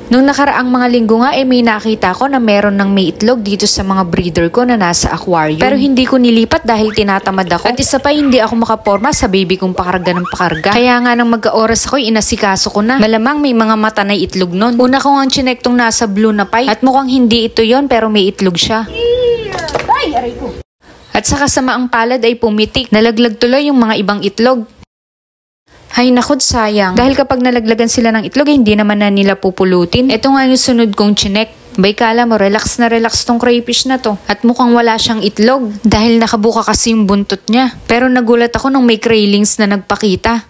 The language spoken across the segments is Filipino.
Nung nakaraang mga linggo nga may nakita ko na meron ng may itlog dito sa mga breeder ko na nasa aquarium. Pero hindi ko nilipat dahil tinatamad ako. At isa pa hindi ako makaporma sa baby kong pakarga ng pakarga. Kaya nga nang magka-oras ako inasikaso ko na. Malamang may mga mata na itlog nun. Una ko nga chinek tong nasa blue na pie at mukhang hindi ito yon pero may itlog siya. Ay, aray ko. At sa kasamaang palad ay pumitik. Nalaglag tuloy yung mga ibang itlog. Ay nakud, sayang. Dahil kapag nalaglagan sila ng itlog, hindi naman na nila pupulutin. Ito nga yung sunod kong chinek. Bay kala mo, relax na relax tong crayfish na to. At mukhang wala siyang itlog. Dahil nakabuka kasi yung buntot niya. Pero nagulat ako nung may craylings na nagpakita.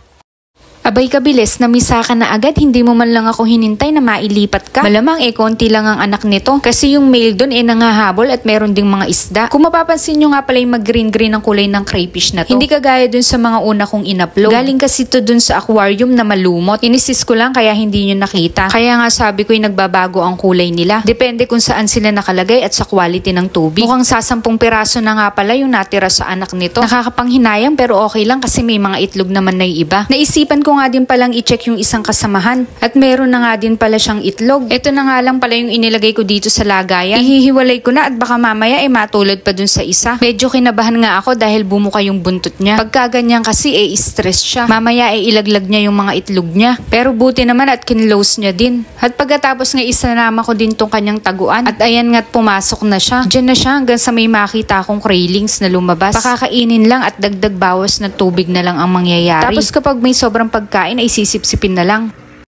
Abay kabilis, namisa ka na agad, hindi mo man lang ako hinintay na mailipat ka. Malamang konti lang ang anak nito. Kasi yung male dun nangahabol at meron ding mga isda. Kung mapapansin nyo nga pala yung mag-green-green ang kulay ng crayfish na to. Hindi kagaya dun sa mga una kong in-upload. Galing kasi to dun sa aquarium na malumot. Inisis ko lang kaya hindi nyo nakita. Kaya nga sabi ko yung nagbabago ang kulay nila. Depende kung saan sila nakalagay at sa quality ng tubig. Mukhang 10 piraso na nga pala yung natira sa anak nito. Nakakapanghinayang pero okay lang kasi may mga itlog naman na yung iba. Naisipan ko nga din palang i-check yung isang kasamahan. At meron na nga din pala siyang itlog. Ito na nga lang pala yung inilagay ko dito sa lagayan. Ihihiwalay ko na at baka mamaya matulad pa dun sa isa. Medyo kinabahan nga ako dahil bumuka yung buntot niya. Pagka ganyan kasi stress siya. Mamaya ilaglag niya yung mga itlog niya. Pero buti naman at kinlose niya din. At pagkatapos nga isanama ko din tong kanyang taguan. At ayan nga't pumasok na siya. Diyan na siya hanggang sa may makita akong craylings na lumabas. Pakakainin lang at dagdag bawas na tubig na lang ang mangyayari. Tapos kapag may sobrang pagkain ay sisip-sipin na lang.